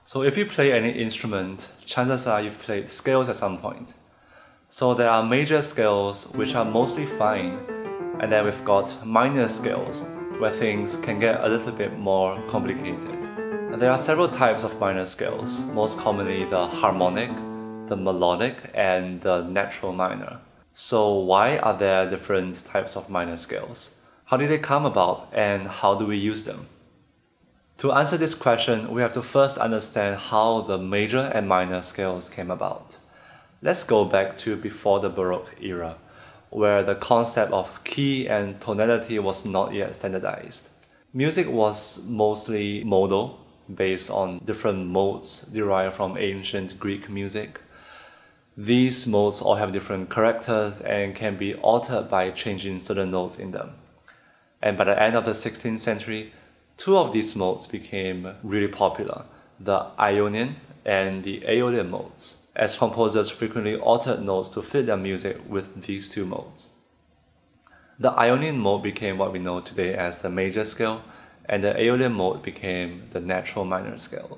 So if you play any instrument, chances are you've played scales at some point. So there are major scales which are mostly fine, and then we've got minor scales where things can get a little bit more complicated. And there are several types of minor scales, most commonly the harmonic, the melodic, and the natural minor. So why are there different types of minor scales? How did they come about, and how do we use them? To answer this question, we have to first understand how the major and minor scales came about. Let's go back to before the Baroque era, where the concept of key and tonality was not yet standardized. Music was mostly modal, based on different modes derived from ancient Greek music. These modes all have different characters and can be altered by changing certain notes in them. And by the end of the 16th century, two of these modes became really popular, the Ionian and the Aeolian modes, as composers frequently altered notes to fit their music with these two modes. The Ionian mode became what we know today as the major scale, and the Aeolian mode became the natural minor scale.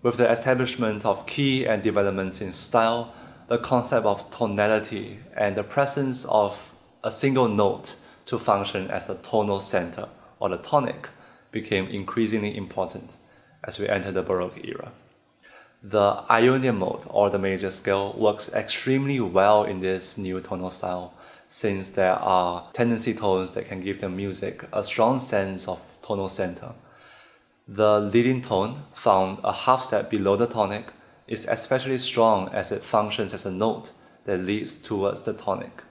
With the establishment of key and developments in style, the concept of tonality and the presence of a single note to function as the tonal center, or the tonic, became increasingly important as we enter the Baroque era. The Ionian mode, or the major scale, works extremely well in this new tonal style, since there are tendency tones that can give the music a strong sense of tonal center. The leading tone, found a half step below the tonic, is especially strong as it functions as a note that leads towards the tonic.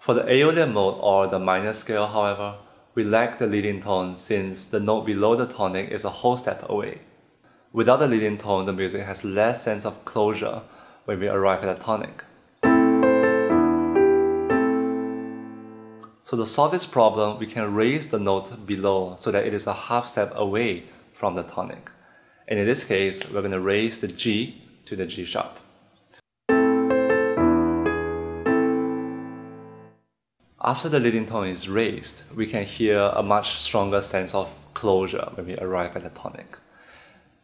For the Aeolian mode, or the minor scale, however, we lack the leading tone since the note below the tonic is a whole step away. Without the leading tone, the music has less sense of closure when we arrive at the tonic. So to solve this problem, we can raise the note below so that it is a half step away from the tonic. And in this case, we're going to raise the G to the G sharp. After the leading tone is raised, we can hear a much stronger sense of closure when we arrive at the tonic.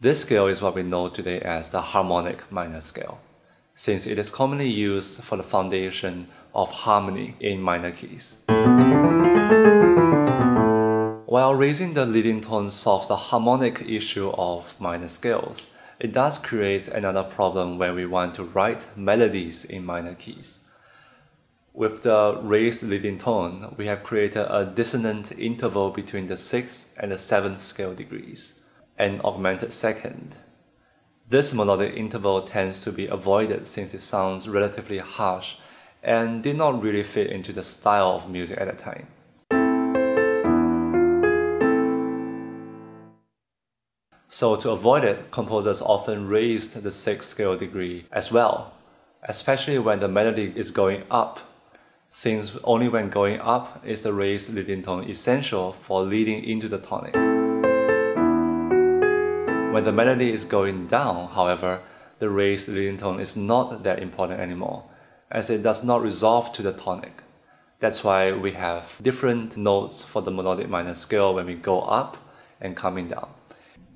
This scale is what we know today as the harmonic minor scale, since it is commonly used for the foundation of harmony in minor keys. While raising the leading tone solves the harmonic issue of minor scales, it does create another problem when we want to write melodies in minor keys. With the raised leading tone, we have created a dissonant interval between the 6th and the 7th scale degrees, an augmented second. This melodic interval tends to be avoided since it sounds relatively harsh and did not really fit into the style of music at the time. So to avoid it, composers often raised the 6th scale degree as well, especially when the melody is going up, since only when going up is the raised leading tone essential for leading into the tonic. When the melody is going down, however, the raised leading tone is not that important anymore, as it does not resolve to the tonic. That's why we have different notes for the melodic minor scale when we go up and coming down.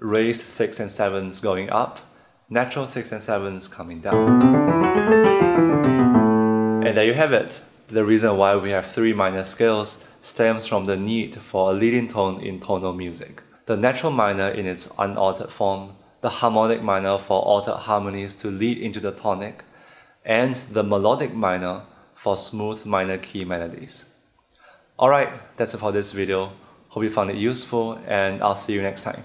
Raised 6th and 7th going up, natural 6th and 7th coming down. And there you have it. The reason why we have 3 minor scales stems from the need for a leading tone in tonal music. The natural minor in its unaltered form, the harmonic minor for altered harmonies to lead into the tonic, and the melodic minor for smooth minor key melodies. Alright, that's it for this video. Hope you found it useful, and I'll see you next time.